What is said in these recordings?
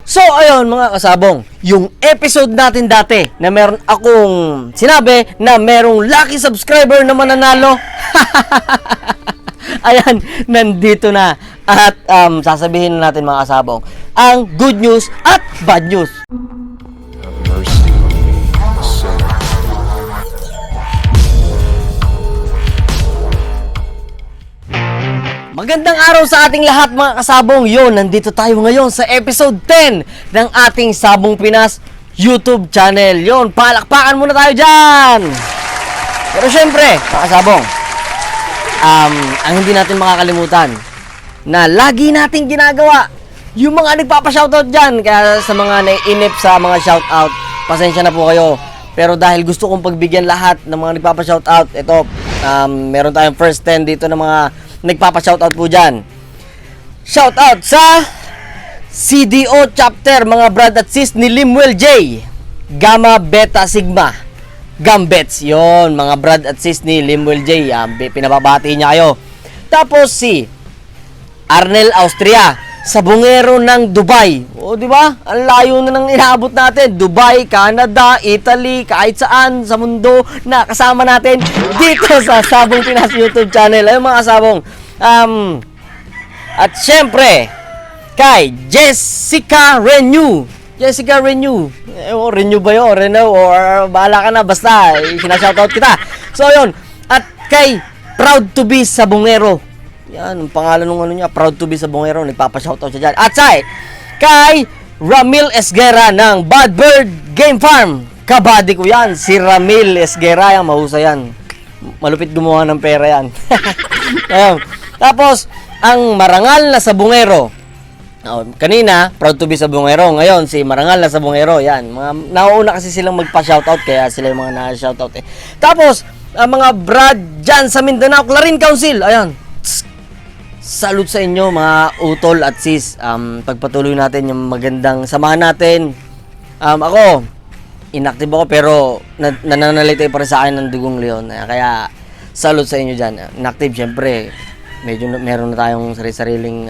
So, ayun mga kasabong, yung episode natin dati na meron akong sinabi na merong lucky subscriber na mananalo. Ayan, nandito na. At sasabihin natin mga kasabong, ang good news at bad news. Have mercy on me, a sinner. Magandang araw sa ating lahat mga kasabong. Yun, nandito tayo ngayon sa episode 10 ng ating Sabong Pinas YouTube channel. Yun, palakpakan muna tayo dyan. Pero syempre, mga kasabong, ang hindi natin makakalimutan na lagi nating ginagawa yung mga nagpapa-shoutout dyan. Kaya sa mga naiinip sa mga shoutout, pasensya na po kayo. Pero dahil gusto kong pagbigyan lahat ng mga nagpapa-shoutout, ito, meron tayong first 10 dito ng mga nagpapa-shoutout po dyan. Shoutout sa CDO chapter, mga brad at sis ni Limuel J, Gamma Beta Sigma Gambets. Yon, mga brad at sis ni Limuel J, pinababati niya kayo. Tapos si Arnel Austria, Sabongero ng Dubai. O, di ba? Ang layo na nang inaabot natin. Dubai, Canada, Italy, kahit saan sa mundo na kasama natin dito sa Sabong Pinas YouTube channel. Ayun mga kasabong. At syempre, kay Jessica Renew. Jessica Renew. Renew ba yun? Renew or bahala ka na. Basta, sinashoutout kita. So, ayun. At kay Proud to be Sabongero. Yan, ang pangalan ng ano niya, Proud to be Sabongero, nagpapa-shoutout siya dyan. At kay Ramil Esguera ng Bad Bird Game Farm. Kabady ko yan, si Ramil Esguera, yan, mahusay yan. Malupit gumawa ng pera yan. Ayun. Tapos, ang Marangal na Sabongero. Kanina, Proud to be Sabongero. Ngayon, si Marangal na Sabongero, yan. Mga, nauuna kasi silang magpa-shoutout, kaya sila yung mga na-shoutout eh. Tapos, ang mga brad dyan sa Mindanao, Clarin Council, ayan. Salute sa inyo mga utol at sis. Pagpatuloy natin yung magandang samahan natin. Ako, inactive ako pero nananalitay pa rin sa akin ng Dugong Leon. Kaya salute sa inyo dyan. Inactive syempre, medyo meron na tayong sariling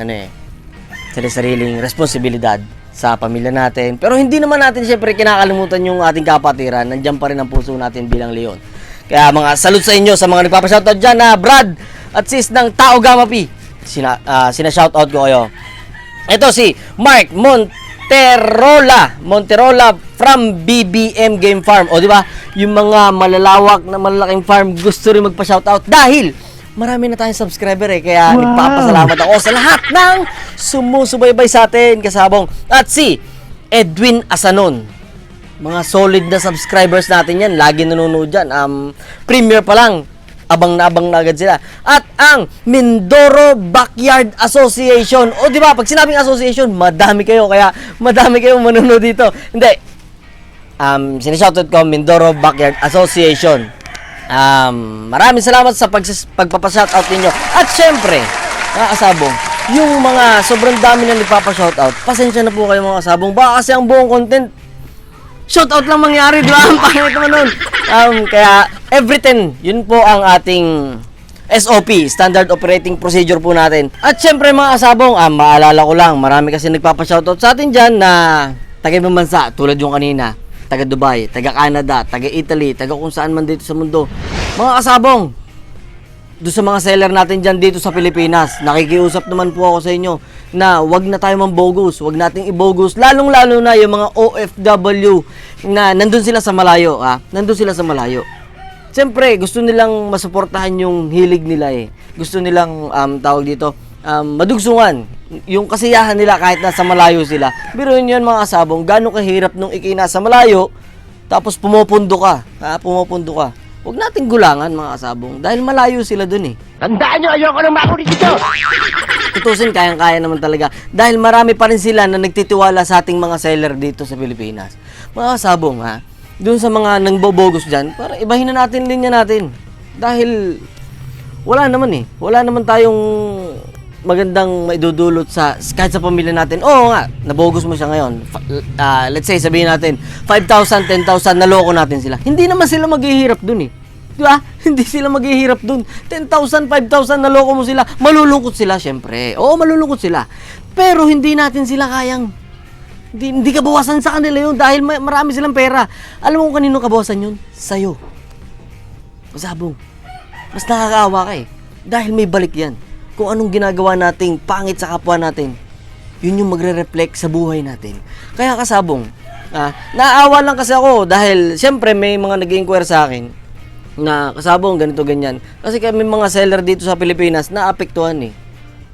sariling responsibilidad sa pamilya natin. Pero hindi naman natin syempre kinakalimutan yung ating kapatiran. Nandiyan pa rin ang puso natin bilang Leon. Kaya mga salute sa inyo sa mga nagpapashoutout dyan na Brad at sis ng Tao Gamma P. Sina-shoutout ko kayo. Ito si Mark Monterola from BBM Game Farm. O di ba? Yung mga malalawak na malalaking farm gusto rin magpa-shoutout dahil marami na tayong subscriber eh. Kaya nagpapasalamat ako sa lahat ng sumusubaybay sa atin, kasabong. At si Edwin Asanon. Mga solid na subscribers natin yan. Lagi nanonood dyan. Premier pa lang. Abang na agad sila. At ang Mindoro Backyard Association. O di ba, pag sinabing association, madami kayo. Kaya madami kayong manonood dito. Hindi. Sinashoutout ko Mindoro Backyard Association. Maraming salamat sa pagpapashoutout ninyo. At syempre, mga kasabong, yung mga sobrang dami na nagpapashoutout, pasensya na po kayo mga kasabong. Baka kasi ang buong content shoutout lang mangyari, di ba? Ang pangit naman nun. Kaya, every 10, yun po ang ating SOP, Standard Operating Procedure po natin. At syempre mga kasabong, maalala ko lang, marami kasi nagpapa-shoutout sa atin dyan na taga-ibang bansa, tulad yung kanina, taga Dubai, taga Canada, taga Italy, taga kung saan man dito sa mundo. Mga kasabong, doon sa mga seller natin dyan dito sa Pilipinas, nakikiusap naman po ako sa inyo na wag na tayo mambogus, wag nating ibogus, lalong-lalo na yung mga OFW na nandun sila sa malayo, nandun sila sa malayo. Siyempre, gusto nilang masuportahan yung hilig nila eh. Gusto nilang, tawag dito, madugsungan yung kasiyahan nila kahit nasa malayo sila. Pero yun mga kasabong, gano'ng kahirap nung ikinasa malayo, tapos pumupundo ka. Huwag nating gulangan mga kasabong dahil malayo sila dun eh. Tandaan nyo, ayoko nang makulit dito! Tutusin, kayang-kaya naman talaga. Dahil marami pa rin sila na nagtitiwala sa ating mga seller dito sa Pilipinas. Mga kasabong doon sa mga nangbobogos dyan, para ibahin na natin linya natin. Dahil wala naman tayong magandang maidudulot sa kahit sa pamilya natin. Oo nga, nabogos mo siya ngayon. Let's say, sabihin natin, 5,000, 10,000, naloko natin sila. Hindi naman sila maghihirap dun eh. Di ba? Hindi sila maghihirap dun. 10,000, 5,000, naloko mo sila. Malulungkot sila, syempre. Oo, malulungkot sila. Pero hindi natin sila kayang Hindi kabawasan sa kanila yun dahil marami silang pera. Alam mo kung kanino kabawasan yun? Sa'yo. Kasabong. Mas nakakaawa ka eh. Dahil may balik yan. Kung anong ginagawa nating pangit sa kapwa natin, yun yung magre-reflect sa buhay natin. Kaya kasabong, naawa lang kasi ako dahil siyempre may mga nag-inquire sa akin na kasabong ganito ganyan. Kasi kami mga seller dito sa Pilipinas naapektuhan eh.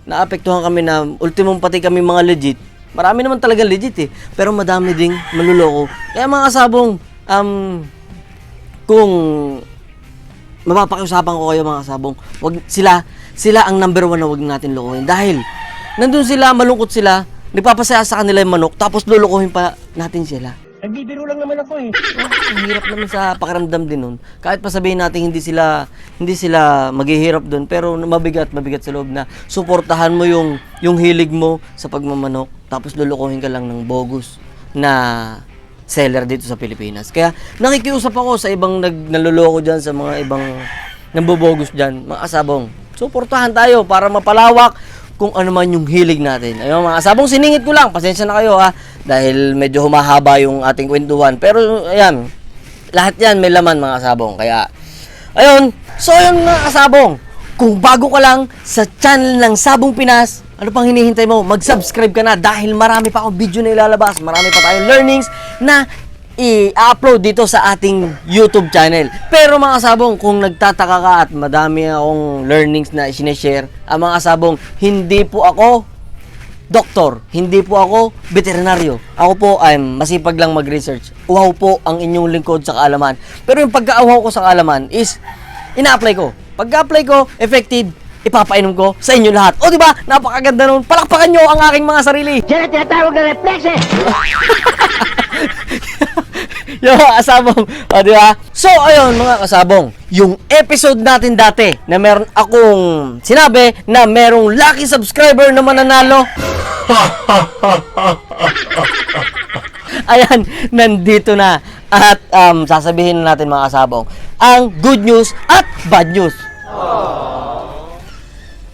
Naapektuhan kami na ultimong pati kami mga legit. Marami naman talaga legit eh. Pero madami ding maluloko. Kaya mga kasabong, kung mapapakiusapan ko kayo mga kasabong, wag sila ang number 1 na wag natin lokohin. Dahil nandun sila, malungkot sila, nagpapasaya sa kanila yung manok, tapos lulukuhin pa natin sila. Nagbibiro lang naman ako eh. Ang hirap naman sa pakiramdam din nun. Kahit pa sabihin natin hindi sila maghihirap doon, pero mabigat sa loob na suportahan mo yung hilig mo sa pagmamanok, tapos lulukuhin ka lang ng bogus na seller dito sa Pilipinas. Kaya nakikiusap ako sa ibang naluloko dyan, sa mga ibang nambobogus dyan, mga kasabong. Suportahan tayo para mapalawak kung ano man yung hilig natin. Ayun mga kasabong, siningit ko lang. Pasensya na kayo dahil medyo humahaba yung ating kwentuhan. Pero ayan, lahat yan may laman mga kasabong. Kaya, ayun. So ayun mga kasabong, kung bago ka lang sa channel ng Sabong Pinas, ano pang hinihintay mo? Mag-subscribe ka na dahil marami pa akong video na ilalabas. Marami pa tayong learnings na i-upload dito sa ating YouTube channel. Pero mga kasabong, kung nagtataka ka at madami akong learnings na sineshare, mga kasabong, hindi po ako doktor, hindi po ako veterinaryo. Ako po ay masipag lang mag-research. Uhaw po ang inyong lingkod sa kaalaman. Pero yung pagka-uhaw ko sa kaalaman is ina-apply ko. Pagka-apply ko, effective, ipapainom ko sa inyo lahat. O diba? Napakaganda nun. Palakpakan nyo ang aking mga sarili. Yan ang tinatawag na reflex eh. Yung mga kasabong, o diba? So, ayun mga kasabong, yung episode natin dati na meron akong sinabi na merong lucky subscriber na mananalo. Ayan, nandito na. At sasabihin natin mga kasabong, ang good news at bad news.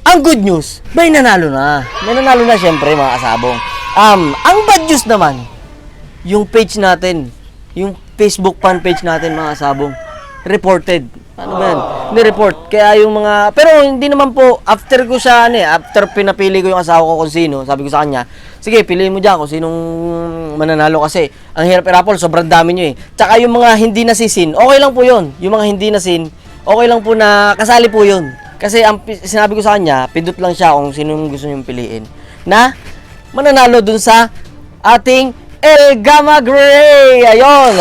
Ang good news, may nanalo na. May nanalo na syempre mga kasabong. Ang bad news naman, yung page natin, yung Facebook fan page natin mga kasabong, reported. Ano ba yan? Ni-report. Kaya yung mga, pero hindi naman po, after pinapili ko yung asawa ko kung sino, sabi ko sa kanya, sige, piliin mo dyan kung sinong mananalo kasi. Ang hirap-hirapol, sobrang dami nyo eh. Tsaka yung mga hindi nasisin, okay lang po yun. Yung mga hindi nasin, okay lang po na kasali po yun. Kasi ang sinabi ko sa kanya, pindot lang siya kung sinong gusto niyong piliin. Na mananalo dun sa ating El Gamma Gray. Ayun.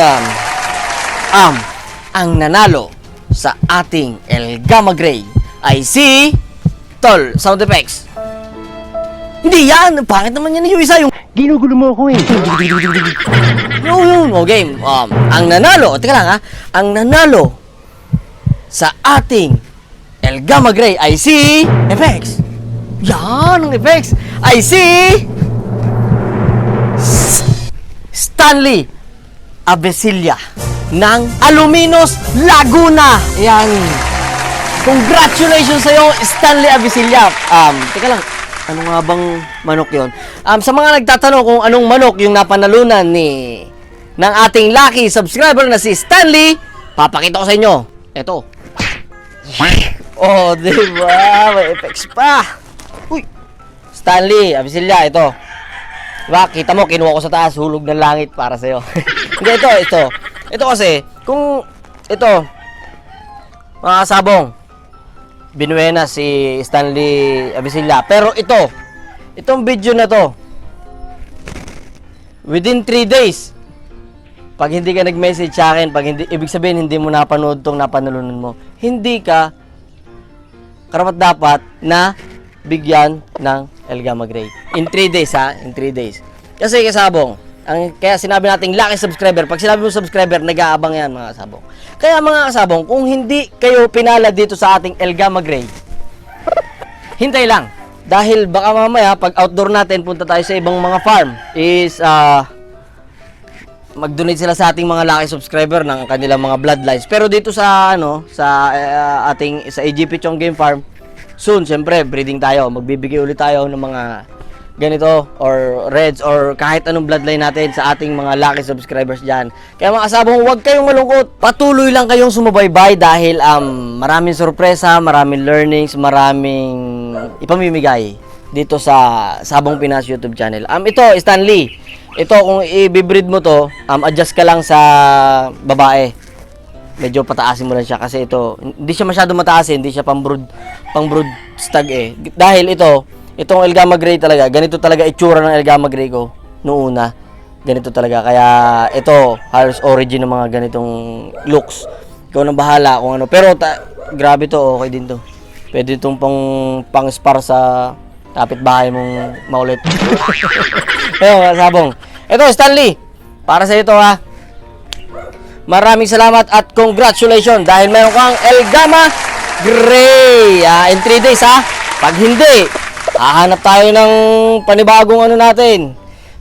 Ang nanalo sa ating El Gamma Gray ay si Tol, sound effects. Hindi yan, pangit naman yan yung isa, yung Ginugulo mo ako eh. yun, o game. Ang nanalo, teka lang ang nanalo sa ating El Gamma Gray ay si effects. Yan, ang effects ay si Stanley Abesilia ng Aluminos, Laguna. Yan. Congratulations sa'yo, Stanley Abesilia. Teka lang, ano nga bang manok yon? Sa mga nagtatanong kung anong manok yung napanalunan ng ating lucky subscriber na si Stanley, papakita ko sa inyo. Ito. Oh, diba? May effects pa. Uy. Stanley Abesilia, ito. Diba? Kita mo, kinuha ko sa taas, hulog ng langit para sa'yo. Hindi, ito. Ito kasi, kung ito, mga kasabong, binuena si Stanley Abesilia. Pero itong video na to, within 3 days, pag hindi ka nag-message sa akin, ibig sabihin hindi mo napanood tong napanalunan mo, hindi ka karapat-dapat na bigyan ng El Gamma Gray. In 3 days in 3 days. Kasi kasabong, kaya sinabi nating lucky subscriber, pag sinabi mo subscriber, nag-aabang yan mga kasabong. Kaya mga kasabong, kung hindi kayo pinala dito sa ating El Gamma Gray, hintay lang. Dahil baka mamaya, pag outdoor natin, punta tayo sa ibang mga farm, is mag-donate sila sa ating mga lucky subscriber ng kanilang mga bloodlines. Pero dito sa ating sa AGP Chong Game Farm, soon, syempre, breeding tayo. Magbibigay ulit tayo ng mga ganito or reds or kahit anong bloodline natin sa ating mga lucky subscribers dyan. Kaya mga kasabong, huwag kayong malungkot. Patuloy lang kayong sumubaybay dahil maraming sorpresa, maraming learnings, maraming ipamimigay dito sa Sabong Pinas YouTube channel. Ito, Stanley. Ito, kung i-breed mo to, adjust ka lang sa babae. Medyo pataasin mo lang siya kasi ito, hindi siya masyado mataasin, hindi siya pang-brood stag eh. Dahil itong El Gamma Gray talaga, ganito talaga itsura ng El Gamma Gray ko noong una. Ganito talaga. Kaya ito, halos origin ng mga ganitong looks. Ikaw nang bahala kung ano. Pero grabe to, okay din to. Pwede itong pang-spar sa kapitbahay mong maulit. Ayun, sabong. Ito, Stanley. Para sa ito ha. Maraming salamat at congratulations dahil meron kang El Gamma Gray. In 3 days ha. Pag hindi, hahanap tayo ng panibagong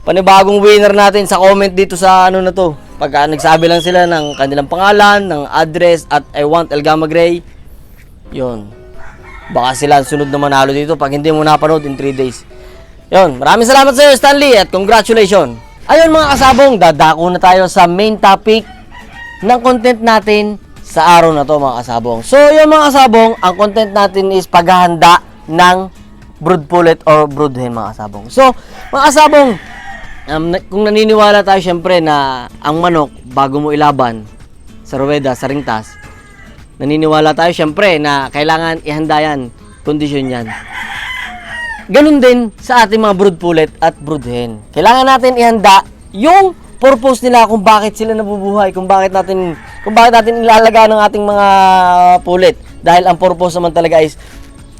panibagong winner natin sa comment dito sa na to. Pag nagsabi lang sila ng kanilang pangalan, ng address at I want El Gamma Gray, yun. Baka sila sunod na manalo dito pag hindi mo napanood in 3 days. Yun, maraming salamat sa iyo Stanley at congratulations. Ayun mga kasabong, dadako na tayo sa main topic ng content natin sa araw na to mga kasabong. So yung mga kasabong, ang content natin is paghahanda ng brood pullet or brood hen mga kasabong. So mga kasabong, kung naniniwala tayo syempre na ang manok bago mo ilaban sa ruweda, sa ringtas, naniniwala tayo syempre na kailangan ihanda yan, kondisyon yan. Ganun din sa ating mga brood pullet at brood hen. Kailangan natin ihanda yung purpose nila kung bakit sila nabubuhay, kung bakit natin ilalaga ng ating mga pullet. Dahil ang purpose naman talaga is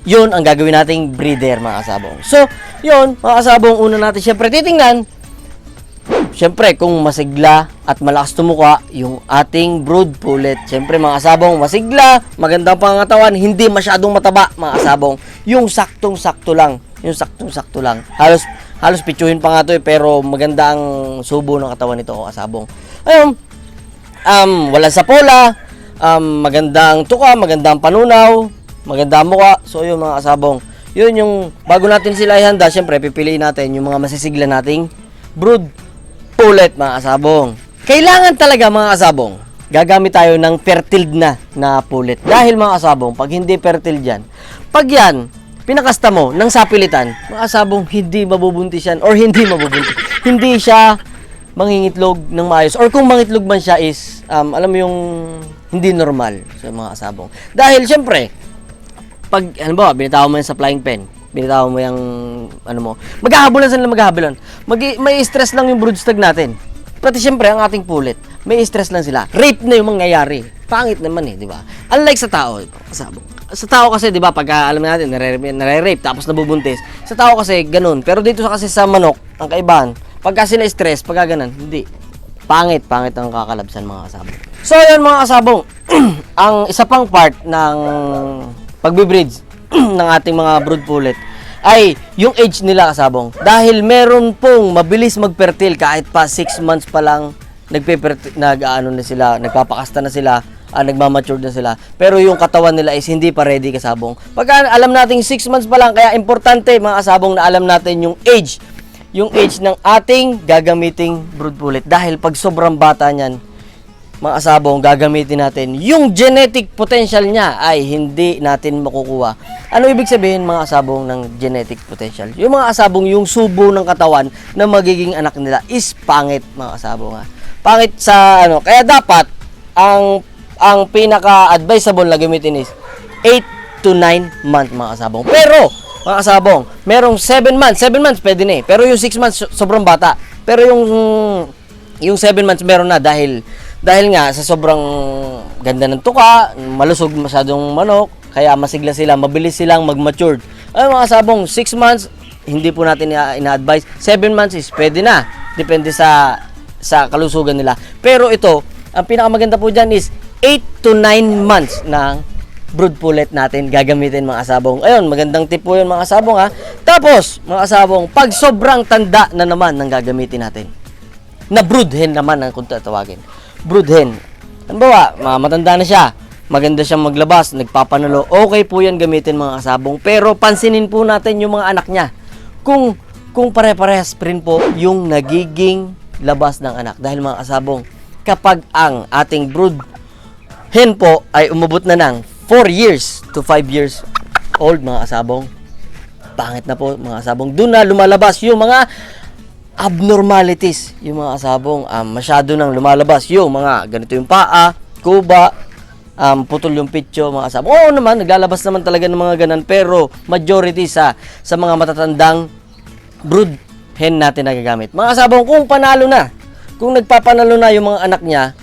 yun ang gagawin nating breeder mga kasabong. So, yun mga kasabong, una natin syempre titingnan syempre kung masigla at malakas tumuka yung ating brood pullet. Syempre mga kasabong, masigla, magandang pangangatawan, hindi masyadong mataba mga kasabong. Yung saktong-sakto lang. Halos pitsuhin pa nga to pero maganda ang subo ng katawan nito kasabong. Ayun, walang sapola, magandang tuka, magandang panunaw, magandang mukha. So yun mga kasabong, yun yung bago natin sila ihanda, syempre pipiliin natin yung mga masisigla nating brood pullet mga kasabong. Kailangan talaga mga kasabong, gagamit tayo ng fertile na pullet. Dahil mga kasabong, pag hindi fertile dyan, pag yan pinakasta mo ng sapilitan, mga kasabong, hindi mabubuntis yan or hindi mabubuntis. Hindi siya mangingitlog ng maayos or kung mangitlog man siya is alam mo yung hindi normal sa mga kasabong. Dahil syempre, pag halimbawa binitawan mo yan sa flying pen, binitawan mo yung maghahabulan sila, may stress lang yung broodstag natin. Pati syempre ang ating pullet, may stress lang sila. Rape na yung mangyayari. Pangit naman di ba? Unlike sa tao, kasabong. Sa tao kasi, di ba, pag alam natin, nare-rape, tapos nabubuntis. Sa tao kasi, ganun. Pero dito kasi sa manok, ang kaibahan, pagka sila stress, pagka ganun, hindi. Pangit ang kakalabsan mga kasabong. So, yun mga kasabong, ang isa pang part ng pagbibreeds ng ating mga brood pullet ay yung age nila kasabong. Dahil meron pong mabilis magfertile kahit pa 6 months pa lang nagpapakasta na sila, nagmamature na sila. Pero yung katawan nila is hindi pa ready kasabong. Pagka alam nating 6 months pa lang, kaya importante mga kasabong na alam natin yung age ng ating gagamiting brood pullet. Dahil pag sobrang bata niyan, mga kasabong, gagamitin natin yung genetic potential niya ay hindi natin makukuha. Ano ibig sabihin mga kasabong ng genetic potential? Yung mga kasabong, yung subo ng katawan na magiging anak nila is pangit mga kasabong ha. Pangit sa kaya dapat ang pinaka-advisable na gamitin is 8 to 9 months mga kasabong. Pero, mga kasabong, merong 7 months. 7 months pwede na eh. Pero yung 6 months, sobrang bata. Pero yung 7 months meron na dahil nga sa sobrang ganda ng tuka, malusog masyadong manok, kaya masigla sila, mabilis silang mag-matured. Ay mga kasabong, 6 months, hindi po natin ina-advise. 7 months is pwede na. Depende sa kalusugan nila. Pero ito, ang pinakamaganda po dyan is 8 to 9 months ng brood pullet natin gagamitin mga kasabong. Ayun, magandang tip po yun mga kasabong ha. Tapos, mga kasabong, pag sobrang tanda na naman ng gagamitin natin, na brood hen naman ang kung tatawagin. Brood hen. Halimbawa, matanda na siya, maganda siyang maglabas, nagpapanalo, okay po yan gamitin mga kasabong. Pero pansinin po natin yung mga anak niya. Kung kung pare-parehas pa rin po yung nagiging labas ng anak. Dahil mga kasabong, kapag ang ating brood hen po ay umabot na ng 4 years to 5 years old, mga kasabong, pangit na po mga kasabong. Doon na lumalabas yung mga abnormalities, yung mga kasabong. Masyado nang lumalabas yung mga ganito yung paa, kuba, putol yung pityo, mga kasabong. Oo naman, naglalabas naman talaga ng mga ganan, pero majority sa mga matatandang brood hen natin nagagamit. Mga kasabong, kung panalo na, kung nagpapanalo na yung mga anak niya,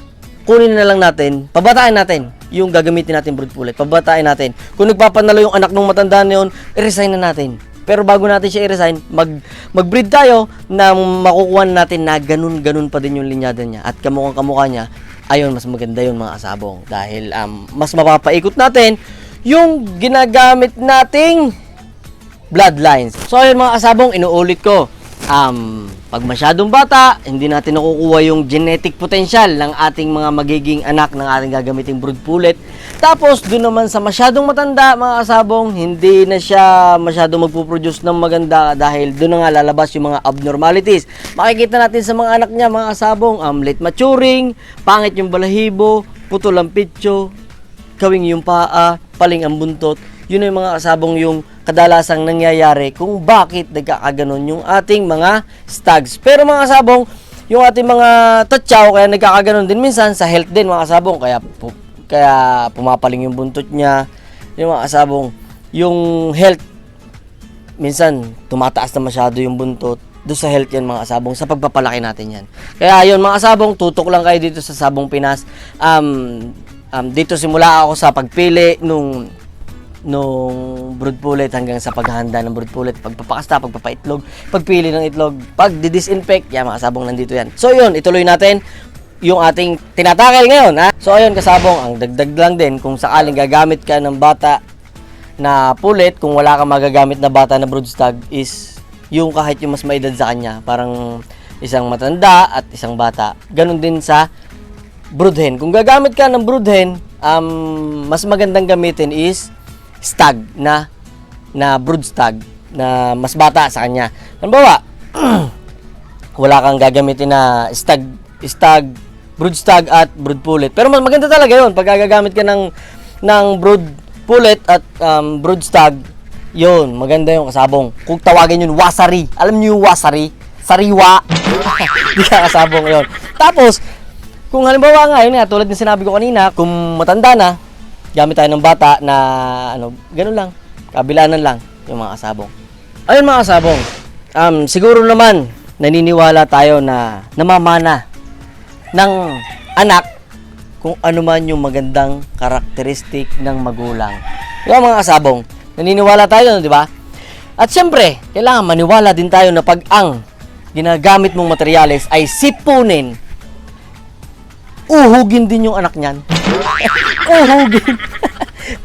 kunin na lang natin, pabataan natin yung gagamitin natin brood pullet. Pabataan natin. Kung nagpapanalo yung anak ng matanda na yun, i-resign na natin. Pero bago natin siya i-resign, mag-breed tayo na makukuha natin na ganun pa din yung linyada niya. At kamukhang-kamukha niya, ayun, mas maganda yun mga kasabong. Dahil mas mapapaikot natin yung ginagamit nating bloodlines. So ayun mga kasabong, inuulit ko. Pag masyadong bata, hindi natin nakukuha yung genetic potential ng ating mga magiging anak ng ating gagamiting brood pullet. Tapos, doon naman sa masyadong matanda, mga kasabong, hindi na siya masyadong magpuproduce ng maganda dahil doon na nga lalabas yung mga abnormalities. Makikita natin sa mga anak niya, mga kasabong, late maturing, pangit yung balahibo, putol ang pityo, kawing yung paa, paling ang buntot. Yun yung mga kasabong yung kadalasang nangyayari kung bakit nagkakaganon yung ating mga stags. Pero mga kasabong, yung ating mga tatsaw, kaya nagkakaganon din minsan sa health din mga kasabong, kaya pumapaling yung buntot niya. Yung mga kasabong, yung health, minsan tumataas na masyado yung buntot. Doon sa health yan mga kasabong, sa pagpapalaki natin yan. Kaya yun mga kasabong, tutok lang kayo dito sa Sabong Pinas. Dito simula ako sa pagpili nung brood pullet hanggang sa paghahanda ng brood pullet, pagpapakasta, pagpapaitlog, pagpili ng itlog, pag-disinfect, yan mga kasabong, nandito yan. So yun, ituloy natin yung ating tinatakil ngayon, ha? So ayun kasabong, ang dagdag lang din, kung sakaling gagamit ka ng bata na pullet, kung wala kang magagamit na bata na brood stag, is yung kahit yung mas maedad sa kanya, parang isang matanda at isang bata. Ganon din sa brood hen. Kung gagamit ka ng brood hen, mas magandang gamitin is stag na brood stag na mas bata sa kanya. Halimbawa, wala kang gagamitin na stag, brood stag at brood pullet. Pero mas maganda talaga 'yon pag gagamit ka ng brood pullet at brood stag. 'Yon, maganda 'yung kasabong. Kung tawagin 'yun wasari. Alam niyo 'yung wasari? Sariwa. Di ka kasabong 'yon. Tapos, kung halimbawa nga, yun nga, tulad ng sinabi ko kanina, kung matanda na, gamit tayo ng bata na ganun lang, kabilanan lang yung mga kasabong. Ayun mga kasabong, siguro naman naniniwala tayo na namamana ng anak kung ano man yung magandang karakteristik ng magulang. Yung mga kasabong, naniniwala tayo, di ba? At syempre, kailangan maniwala din tayo na pag ang ginagamit mong materyales ay sipunin, uhugin din yung anak niyan. Uhugin.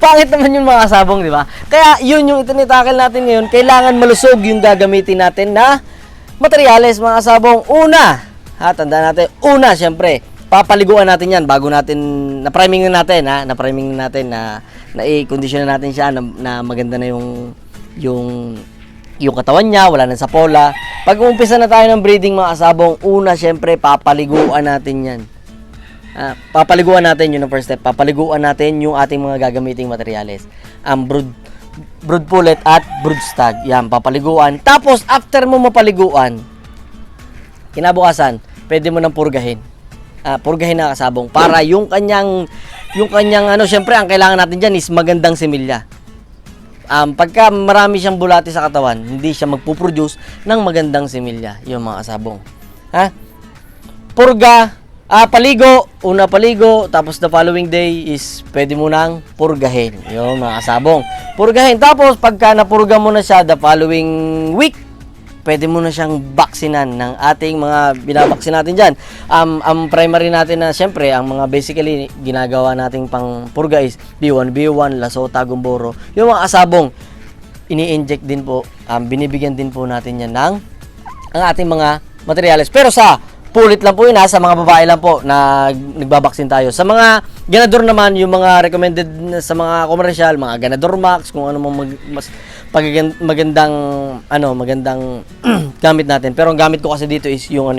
Pangit naman yung mga kasabong, di ba? Kaya yun yung itinitakil natin ngayon. Kailangan malusog yung gagamitin natin na materyales, mga kasabong. Una, tandaan natin, syempre, papaliguan natin yan bago natin, na-priming na natin, na i-condition na natin siya, na maganda na yung katawan niya, wala nang sapola. Pag umpisa na tayo ng breeding, mga kasabong, una, syempre, papaliguan natin yan. Papaliguan natin yun ang first step. Papaliguan natin yung ating mga gagamiting materyales. Brood pullet at brood stag. Yan, papaliguan. Tapos, after mo mapaliguan, kinabukasan, pwede mo nang purgahin. Purgahin na kasabong. Para yung kanyang, syempre, ang kailangan natin dyan is magandang similya. Pagka marami siyang bulati sa katawan, hindi siya magpuproduce ng magandang similya. Yung mga kasabong. Purga, una paligo, tapos the following day is pwede mo nang purgahin. Yung mga kasabong. Purgahin. Tapos, pagka napurga mo na siya the following week, pwede mo na siyang baksinan ng ating mga binabaksin natin dyan. Ang primary natin na, syempre, ang mga basically ginagawa nating pang purga is B1, Lasota, Gumboro. Yung mga kasabong, ini-inject din po, binibigyan din po natin yan ng ang ating mga materyales. Pero sa pulit lang po yun, sa mga babae lang po na nagbabaksin tayo. Sa mga ganador naman, yung mga recommended sa mga komersyal, mga ganador max, kung ano mas magandang gamit natin. Pero ang gamit ko kasi dito is yung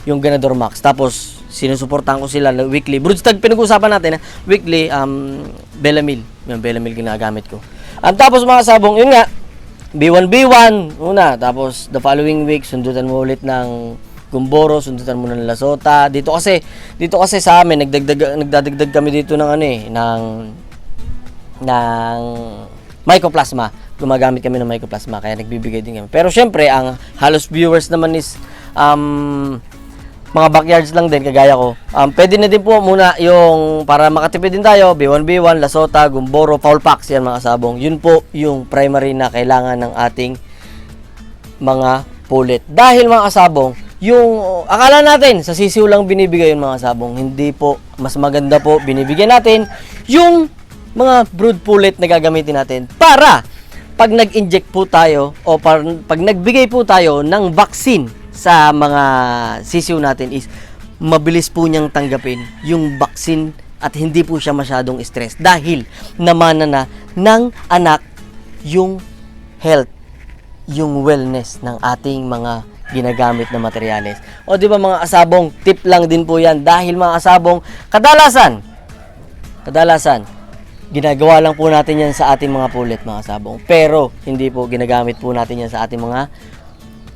yung ganador max. Tapos sinusuportahan ko sila na weekly. Broodstag pinag-uusapan natin, weekly Bellamil. Yung Bellamil ginagamit ko. Tapos mga sabong, yun nga, B1 una, tapos the following week sundutan mo ulit ng Gumboro, sundutan mo ng Lasota. Dito kasi sa amin nagdadagdag kami dito ng ng mycoplasma. Gumagamit kami ng mycoplasma kaya nagbibigay din kami. Pero syempre ang halos viewers naman is mga backyards lang din kagaya ko. Pwede na din po muna yung para makatipid din tayo, B1, Lasota, Gumboro, Foul Packs, yan mga sabong. Yun po yung primary na kailangan ng ating mga pulit. Dahil mga sabong, yung akala natin sa sisiw lang binibigay yung mga sabong. Hindi po, mas maganda po binibigyan natin yung mga brood pulit na gagamitin natin para pag nag-inject po tayo o pag nagbigay po tayo ng vaccine sa mga sisiw natin is mabilis po niyang tanggapin yung vaccine at hindi po siya masyadong stress dahil namana na ng anak yung health, yung wellness ng ating mga ginagamit na materyales. O di ba mga asabong, tip lang din po yan dahil mga asabong, kadalasan ginagawa lang po natin yan sa ating mga pulit mga asabong. Pero hindi po ginagamit po natin yan sa ating mga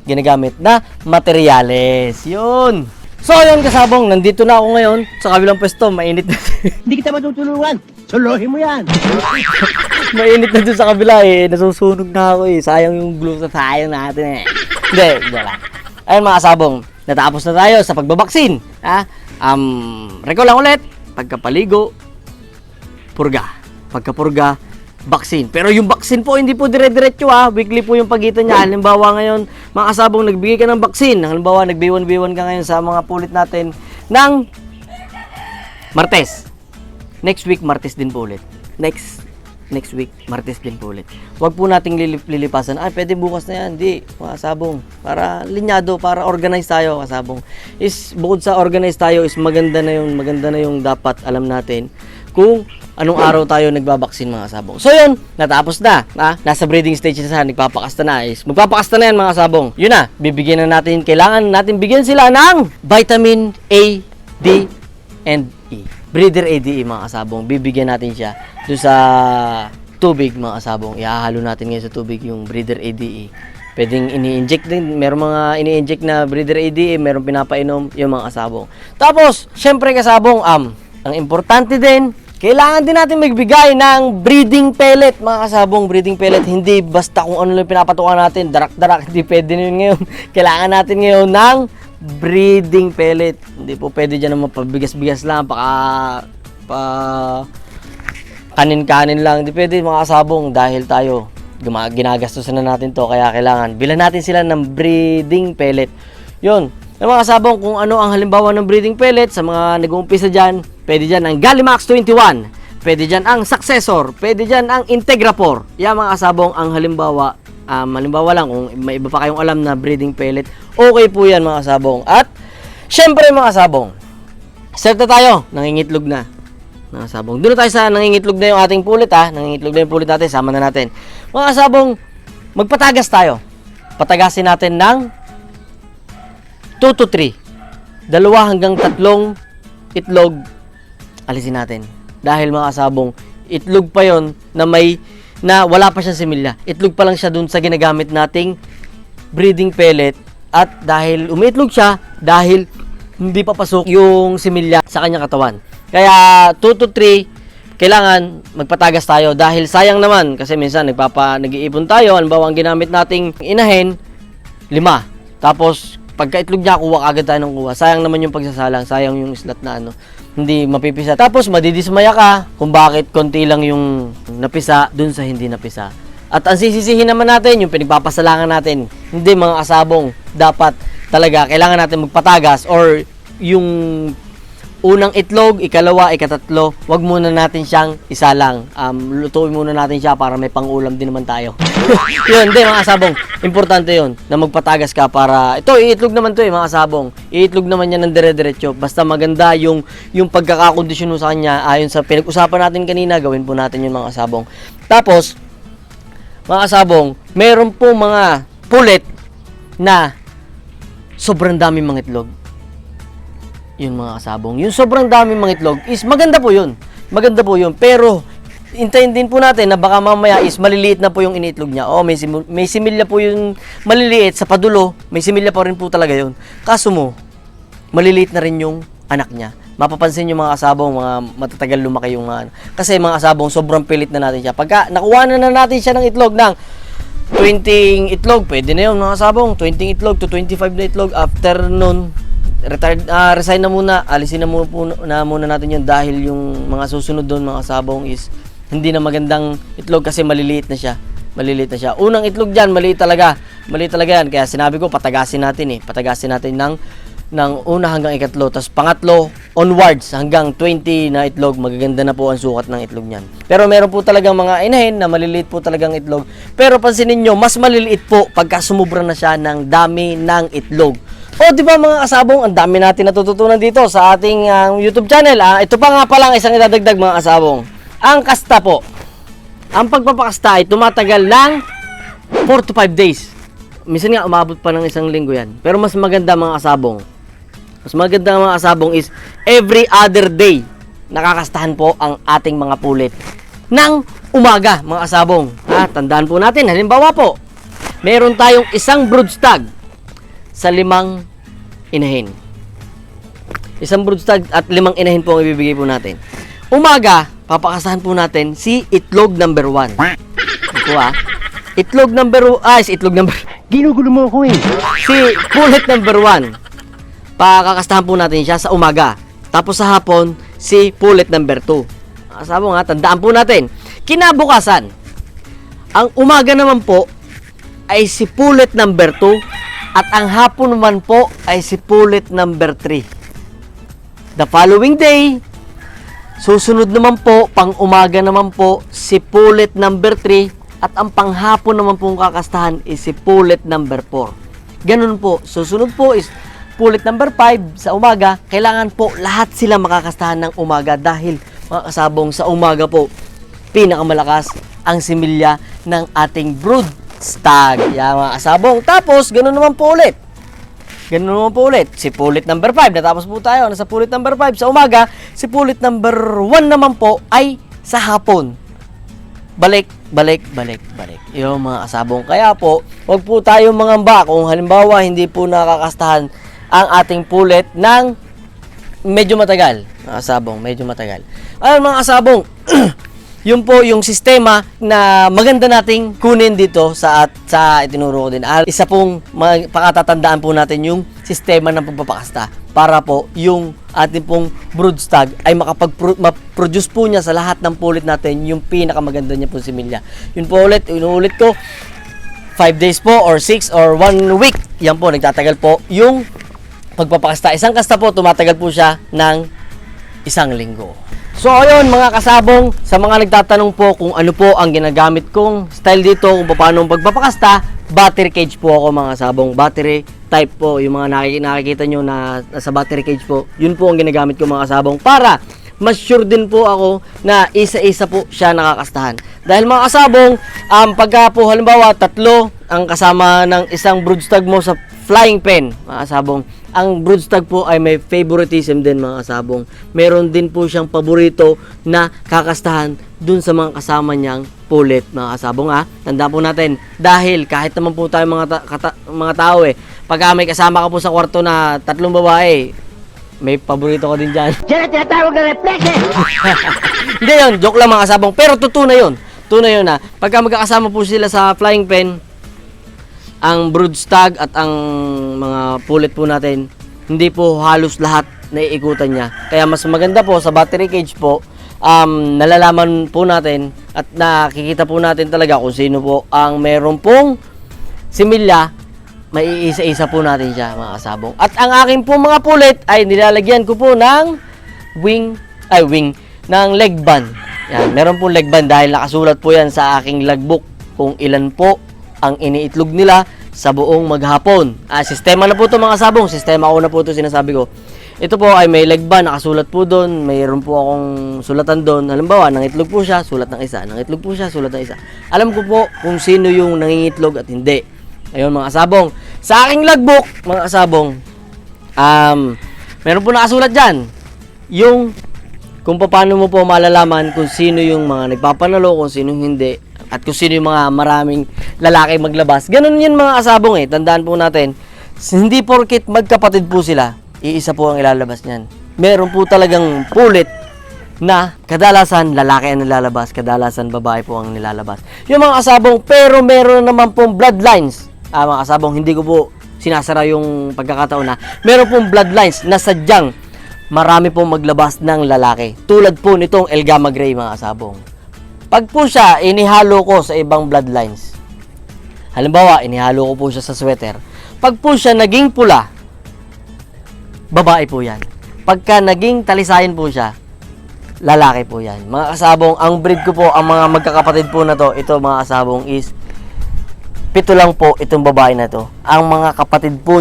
ginagamit na materyales. Yun! So yun kasabong, nandito na ako ngayon sa kabilang pwesto, mainit na. Hindi kita matutulungan. Suluhin mo yan. Mainit na dun sa kabila nasusunog na ako sayang yung glue sa tayo natin Hindi lang. Ayun mga sabong, natapos na tayo sa pagbabaksin. Recall lang ulit, pagkapaligo, purga. Pagkapurga, vaccine. Pero yung vaccine po, hindi po dire-diretso weekly po yung pagitan niya. Halimbawa ngayon, mga kasabong, nagbigay ka ng vaccine. Halimbawa, nag-B1 ka ngayon sa mga pulit natin ng Martes. Next week, Martes din po ulit. Next week, Martes din po ulit. Huwag po nating lilipasan. Pwede bukas na yan. Hindi, mga kasabong. Para linyado, para organize tayo, kasabong. Bukod sa organize tayo, maganda na yung dapat alam natin kung anong araw tayo nagbabaksin mga sabong. So yun, natapos na. Nasa breeding stage na nagpapakasta na. Magpapakasta na yan mga sabong. Yun na, bibigyan na natin, kailangan natin bigyan sila ng vitamin A, D, and E. Breeder ADE mga kasabong. Bibigyan natin siya doon sa tubig mga kasabong. Ihahalo natin ngayon sa tubig yung breeder ADE. Pwedeng ini-inject din. Meron mga ini-inject na breeder ADE, meron pinapainom yung mga kasabong. Tapos, syempre kasabong, ang importante din, kailangan din natin magbigay ng breeding pellet, mga kasabong. Breeding pellet, hindi basta kung ano lang pinapatukan natin, darak-darak, hindi pwede na yun ngayon. Kailangan natin ngayon ng breeding pellet. Hindi po pwede dyan naman pabigas-bigas lang, kanin-kanin lang. Hindi pwede mga kasabong dahil tayo, ginagastusan na natin to. Kaya kailangan, bilan natin sila ng breeding pellet. Yun. Yung mga kasabong, kung ano ang halimbawa ng breeding pellet sa mga nag-uumpisa dyan, pwede dyan ang Gallimax 21, pwede dyan ang Successor, pwede dyan ang Integrapor. Yan mga kasabong ang halimbawa. Halimbawa lang, kung may iba pa kayong alam na breeding pellet, okay po yan mga kasabong. At, syempre mga kasabong, start na tayo, nangingitlog na. Mga kasabong, doon na tayo sa nangingitlog na yung ating pulit nangingitlog na yung pulit natin, sama na natin. Mga kasabong, magpatagas tayo. Patagasin natin ng 2 to 3. 2 hanggang 3 itlog alisin natin. Dahil mga kasabong, itlog pa yon na wala pa siyang similya. Itlog pa lang siya dun sa ginagamit nating breeding pellet. At dahil umiitlog siya, dahil hindi pa pasok yung similya sa kanyang katawan. Kaya 2 to 3, kailangan magpatagas tayo. Dahil sayang naman, kasi minsan nag-iipon tayo. Halimbawa, ang ginamit nating inahin, 5. Tapos, pagka-itlog niya, kuha agad tayo ng kuha. Sayang naman yung pagsasalang, sayang yung slot na hindi mapipisa. Tapos madidismaya ka kung bakit konti lang yung napisa dun sa hindi napisa. At ang sisisihin naman natin, yung pinagpapasalangan natin, hindi mga kasabong, dapat talaga kailangan natin magpatagas or yung unang itlog, ikalawa, ikatatlo, wag muna natin siyang isa lang. Lutuin muna natin siya para may pangulam din naman tayo. Yun, hindi mga kasabong. Importante yun na magpatagas ka para, ito, iitlog naman to mga kasabong. Iitlog naman yan ng dire-diretso. Basta maganda yung pagkakakondisyon mo sa kanya, ayon sa pinag-usapan natin kanina, gawin po natin yun mga kasabong. Tapos, mga kasabong, meron po mga pulet na sobrang daming mga itlog. Yun mga kasabong. Yung sobrang daming mga itlog is maganda po yun. Maganda po yun. Pero, hintayin din po natin na baka mamaya is maliliit na po yung initlog niya. O, may similya po yung maliliit sa padulo. May similya pa rin po talaga yun. Kaso mo, maliliit na rin yung anak niya. Mapapansin yung mga kasabong, mga matatagal lumaki yung mga kasi mga kasabong, sobrang pilit na natin siya. Pagka nakuha na natin siya ng itlog ng 20 itlog, pwede na yun mga kasabong. 20 itlog to 25 na itlog. After nun, resign na muna, alisin na muna natin yun dahil yung mga susunod doon mga kasabong is hindi na magandang itlog kasi maliliit na siya. Maliliit na siya. Unang itlog dyan, maliit talaga. Maliit talaga yan. Kaya sinabi ko, patagasin natin Patagasin natin ng una hanggang ikatlo. Tapos pangatlo, onwards, hanggang 20 na itlog. Magaganda na po ang sukat ng itlog niyan. Pero meron po talagang mga inahin na maliliit po talagang itlog. Pero pansinin nyo, mas maliliit po pagka sumubra na siya ng dami ng itlog. O, di ba mga kasabong, ang dami natin natututunan dito sa ating YouTube channel. Ito pa nga palang isang idadagdag mga kasabong. Ang kasta po. Ang pagpapakasta ay tumatagal ng 4 to 5 days. Minsan nga umabot pa ng isang linggo yan. Pero mas maganda mga kasabong. Mas maganda mga kasabong is every other day nakakastahan po ang ating mga pulit. Nang umaga mga kasabong. Tandaan po natin, halimbawa po, meron tayong isang broodstag sa 5 inahin. Isang broodstag at 5 inahin po ang ibibigay po natin. Umaga, papakasahan po natin si itlog number 1. Ito itlog number Ginugulo mo ako eh. si pulit number 1. Pakakastahan po natin siya sa umaga. Tapos sa hapon, si pulit number 2. Kasabong tandaan po natin. Kinabukasan, ang umaga naman po ay si pulit number 2 at ang hapon naman po ay si pulit number 3. The following day, susunod naman po, pang umaga naman po, si pulit number 3 at ang panghapon naman pong kakastahan is si pulit number 4. Ganun po. Susunod po is pulit number 5 sa umaga. Kailangan po lahat sila makakastahan ng umaga dahil mga kasabong sa umaga po, pinakamalakas ang similya ng ating broodstag. Mga kasabong. Tapos, ganun naman po ulit. Si pulit number 5. Natapos po tayo. Nasa pulit number 5 sa umaga. Si pulit number 1 naman po ay sa hapon. Balik. Yung mga kasabong. Kaya po, wag po tayo mangamba kung halimbawa hindi po nakakastahan ang ating pulit ng medyo matagal. Mga kasabong, medyo matagal. Ayun mga kasabong, yun po yung sistema na maganda nating kunin dito sa itinuro ko din. Isa pong pakatatandaan po natin yung sistema ng pagpapakasta para po yung ating pong broodstag ay ma-produce po niya sa lahat ng pulit natin yung pinakamaganda niya po similya. Yun po inuulit ko, 5 days po or 6 or 1 week. Yan po, nagtatagal po yung pagpapakasta. Isang kasta po, tumatagal po siya ng 1 linggo. So ayun mga kasabong, sa mga nagtatanong po kung ano po ang ginagamit kong style dito, kung paano pagpapakasta, battery cage po ako mga kasabong. Battery type po, yung mga nakikita nyo na sa battery cage po, yun po ang ginagamit ko mga kasabong para mas sure din po ako na isa-isa po siya nakakastahan. Dahil mga kasabong, pagka po halimbawa 3 ang kasama ng isang broodstag mo sa flying pen, mga kasabong, ang broodstag po ay may favoritism din mga kasabong. Meron din po siyang paborito na kakastahan dun sa mga kasama niyang pulit mga kasabong Tandaan po natin, dahil kahit naman po tayo mga tao pagka may kasama ka po sa kwarto na 3 babae, may paborito ko din dyan. Diyan ang tinatawag na reflex eh. Hindi yun, joke lang mga kasabong. Pero tunay yun. Tunay yun pagka magkakasama po sila sa flying pen, ang broodstag at ang mga pulit po natin, hindi po halos lahat naiikutan niya. Kaya mas maganda po sa battery cage po, nalalaman po natin at nakikita po natin talaga kung sino po ang meron pong similya, may isa-isa po natin siya mga kasabong. At ang aking po mga pulit ay nilalagyan ko po ng ng leg band. Yan, meron po leg band dahil nakasulat po yan sa aking logbook kung ilan po ang iniitlog nila sa buong maghapon. Sistema na po ito mga sabong, sistema ko na po ito sinasabi ko. Ito po ay may leg band, nakasulat po doon, mayroon po akong sulatan doon. Halimbawa, nangitlog po siya, sulat ng isa. Nangitlog po siya, sulat ng isa. Alam ko po kung sino yung nangingitlog at hindi. Ayun mga sabong. Sa aking logbook, mga sabong, meron po nakasulat dyan. Yung kung paano mo po malalaman kung sino yung mga nagpapanalo, kung sino hindi, at kung sino yung mga maraming lalaki maglabas. Ganun yun mga kasabong Tandaan po natin, hindi porkit magkapatid po sila, iisa po ang ilalabas niyan. Meron po talagang pulit na kadalasan lalaki ang nilalabas, kadalasan babae po ang nilalabas. Yung mga kasabong, pero meron naman pong bloodlines. Mga kasabong, hindi ko po sinasara yung pagkakataon na meron pong bloodlines na sadyang marami pong maglabas ng lalaki. Tulad po nitong El Gamma Gray mga kasabong. Pag po siya, inihalo ko sa ibang bloodlines. Halimbawa, inihalo ko po siya sa sweater. Pag po siya naging pula, babae po yan. Pagka naging talisayan po siya, lalaki po yan. Mga kasabong, ang breed ko po, ang mga magkakapatid po na to, ito mga kasabong is 7 lang po itong babae na to. Ang mga kapatid po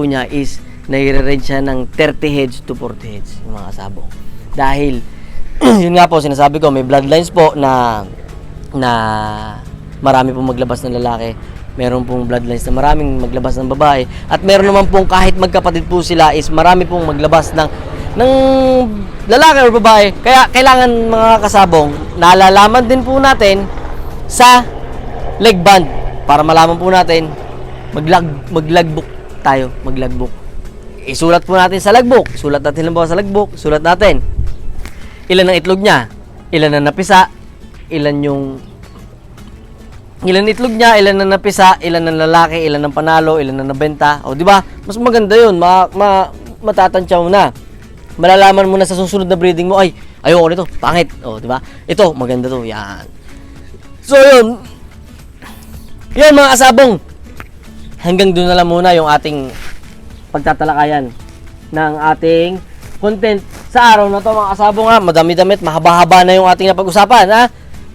niya is nagre-range siya ng 30 heads to 40 heads, yung mga kasabong. Dahil yun nga po sinasabi ko, may bloodlines po na marami pong maglabas ng lalaki. Meron pong bloodlines na maraming maglabas ng babae. At meron naman pong kahit magkapatid po sila is marami pong maglabas ng lalaki o babae. Kaya kailangan mga kasabong, nalalaman din po natin sa leg band para malaman po natin maglogbook tayo, maglogbook. Isulat po natin sa logbook. Sulat natin halimbawa sa logbook, sulat natin ilan ang itlog niya, ilan ang napisa, ilan itlog niya, ilan ang napisa, ilan ang lalaki, ilan ang panalo, ilan ang nabenta. O di ba? Mas maganda 'yun. Matatantyaw mo na. Malalaman mo na sa susunod na breeding mo, ay ayoko nito, pangit. O di ba? Ito maganda 'to. Yan. So 'yun. Yan mga kasabong. Hanggang doon na lang muna yung ating pagtatalakayan ng ating content sa araw na to mga kasabong madami-damit, mahaba-haba na yung ating napag-usapan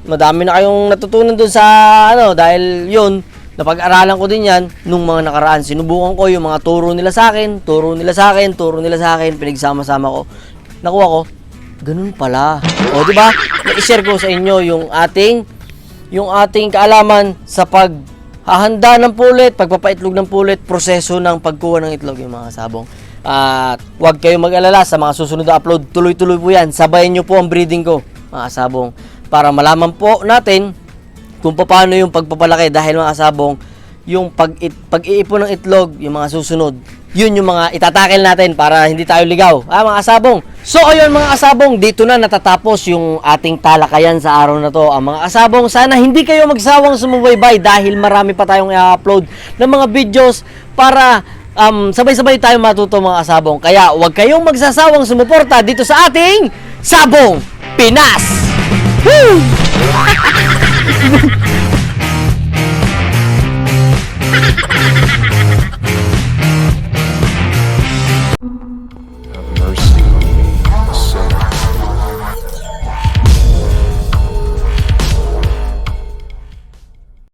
madami na kayong natutunan dun sa dahil yun, napag-aralan ko din yan nung mga nakaraan, sinubukan ko yung mga turo nila sa akin, pinagsama-sama ko, nakuha ko, ganun pala. O di ba? I-share ko sa inyo yung ating kaalaman sa paghahanda ng pulit, pagpapaitlog ng pulit, proseso ng pagkuha ng itlog yung mga kasabong. At huwag kayong mag-alala sa mga susunod na upload. Tuloy-tuloy po yan. Sabayan nyo po ang breeding ko, mga kasabong. Para malaman po natin kung paano yung pagpapalaki. Dahil mga kasabong, yung pag-iipon ng itlog, yung mga susunod, yun yung mga itatakil natin para hindi tayo ligaw. Mga kasabong. So ayun mga kasabong, dito na natatapos yung ating talakayan sa araw na to. Mga kasabong, sana hindi kayo magsawang sumubaybay dahil marami pa tayong i-upload ng mga videos para sabay-sabay tayo matuto mga kasabong. Kaya huwag kayong magsasawang sumuporta dito sa ating Sabong Pinas!